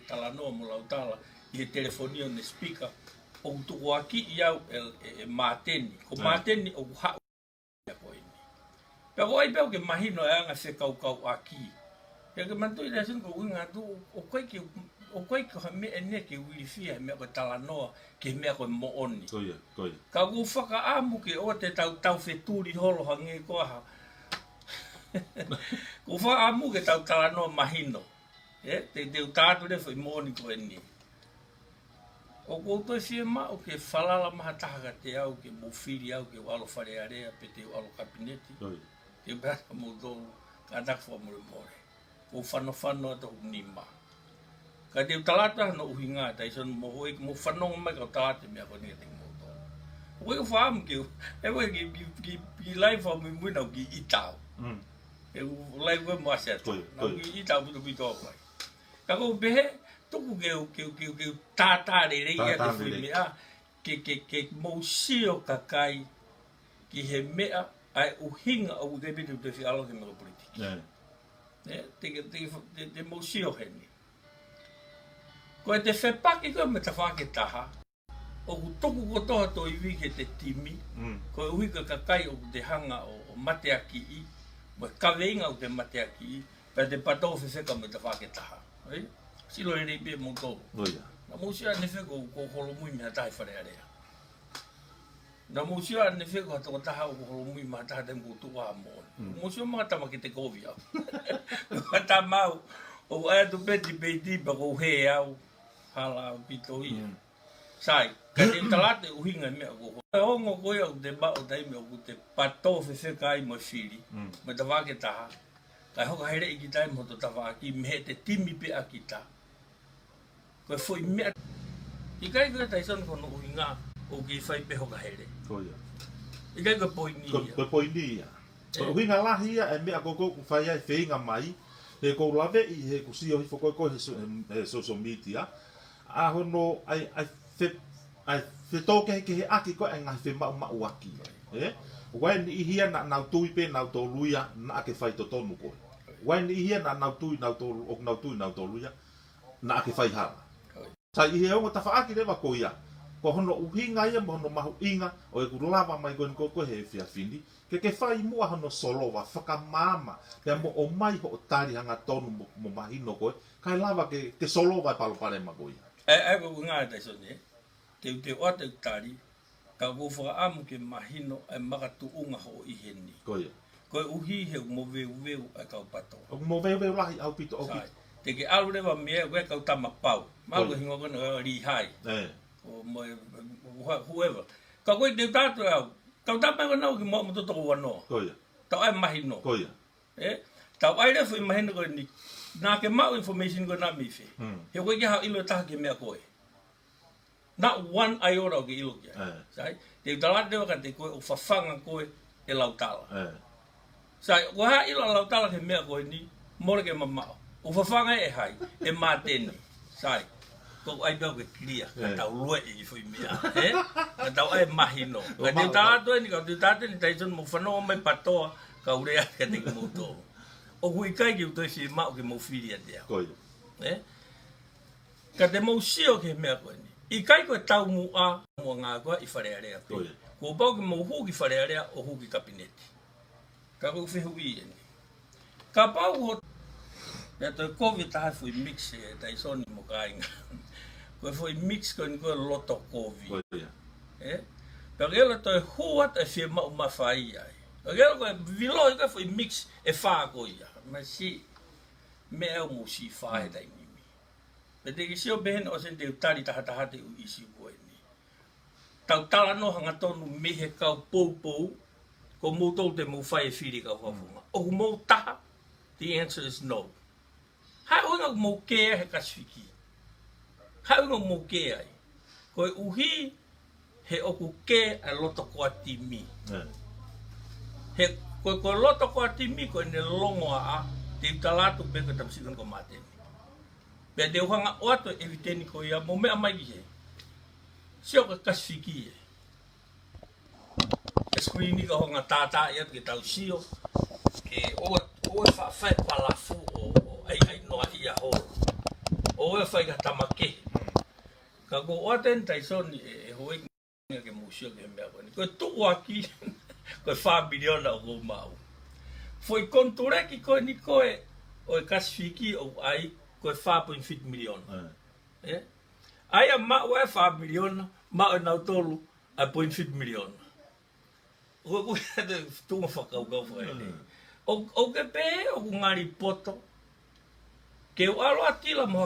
talanoa mo lautala i he telefonia ne speaker o tuku aki iau e mateni ko mateni o ha ko ini pe ko ai pe ke mahino e anga se kau aki e ke mantu ile sin ko winga tu o koi ke me ene ke wilifia me ko talanoa ke me ko mo oni koia ka ku whaka amu ke o te tau wheturi holo hangi ko ha ku whaka amu ke tau talanoa mahino te utatu le foi moni ko eni o ko to fie ma o ke falala maha taha te au ke mofiri au ke walo whare area pe te walo kabineti ke bata mo do ka takwa mo more o whano to nima ka te utalata no uhinga tai son mo hoi mo whanonga mai ka tāte mea ko nete mo to o ko whaam ke e wai ki life o mi mwina o ki itao e life o mo aseto na ki itao puto pito o kai ka ko behe tuku ke tātare rei e te whi mea ke mausio kakai ki he mea ai uhinga o te bitu te whi alo ke mea politiki te mausio heni ko te whepaki koe me ta whake taha o ku toku ko toha to iwi ke te timi ko uhi ka kakai o te hanga o mate aki i mo kaweinga o te mate aki i pa te patou whewheka me ta whake taha silo e rei pe mo tō na mousia ne wheko ko holomui mea tahi whare area na mousia ne wheko ato taha o holomui mea taha te mkutu wa mo mousia mga tama ki te kovi au kata mau o aia tu peti peti pa ko he au hala o pito ia sai ka te talate uhinga mea ko hongo koe au te ba o taime o te pato whewheka ai mo whiri me ta wake taha kai hoka here i ki taime ho to tawa aki me te timi pe akita koe foi mea i kai koe taisan kono uhinga o ki whai pe hoka here i kai koe poini ia uhinga lahi ia e mea koko whai ai whenga mai he kou lave i he kusio hi whakoi he social media a hono ai whetōke ke he aki koe ngai whe mau aki wai ni ihia na nau tui pe nau tō luia na ake whai to tonu koe wai ni ihia na nau tui nau tō luia na ake whai hara sai i he ongo ta whaaki rewa ko ia ko hono uhinga ia mo hono mahu inga o e kurulava mai koe he whia whini ke whai mua hono solowa whakamama ke mo o mai ho o tari hanga tonu mo mahino koe kai lava ke solowa palo pare ma koe e ko ngā tai sone te o te tari ka ko amu ke mahino e makatu unga ho i heni koe uhi he mo veu e kau pato mo veu lahi au pito o te ke alu rewa mea koe kau tama pau mau ko hingo kono ri hai o mo whoever ka koe te tatu au kau tama ko nau ki mo to to wano tau ai mahino tau ai refu i mahino koe ni na ke mau information ko na mi fe he koe ki hao ilo taha ke mea koe not one iota ke ilo kia sai te talate waka te koe o whawhanga koe e lautala sai ko ha ilo lautala ke mea koe ni more ke mamao o whawhanga e hai e mateni sai ko ai bau ke clear ka tau lue i fui mea ka tau ai mahino ka te talate ni ka te tate ni taison mo whanonga mai patoa ka urea ka te mo tō o hui kai ki utoi si mau ke mo whiri a te au ka te mau sio ke mea koe ni i kai koe tau mua mua ngā koe i whare area koe ko pau ke mau hu ki whare area o hu ki kabineti ka kou whehu i eni ka pau ho pia toi COVID taha fui mix e tai soni mo ka inga koe fui mix koe ni koe loto COVID pia kela toi huat e whia mau mawhai ai kela koe vilo i koe fui mix e whaa koe ia ma si mea o mo si whae tai nimi pe te ki sio behen o sen te utari taha te u isi koe ni tau tala no hanga tonu mehe kau pou ko moutou te mou whae whiri kau hafunga o mou taha the answer is no hai unga mou kea he kaswiki hai unga mou kea ai koe uhi he oku ke a loto koa timi he koe loto koa timi koe ne longo a te utalatu pe koe tamsikan ko mateni pe te uhanga o ato eviteni ko ia mo mea mai he sio ka kaswiki screen ni ka honga tata ia ke tau sio ke o fa palafu o ai no ia ho o o e fai ka tamake ka go aten tai son e hoi ke musio ke mea ko tu aki ko 5 million o go mau foi conture ki ko ni ko o kasfiki o ai ko 5.5 million ai a ma o 5 million ma na tolu a 0.5 million o tu mo fa ka foi o ke pe o ngari poto ke o alo atila mo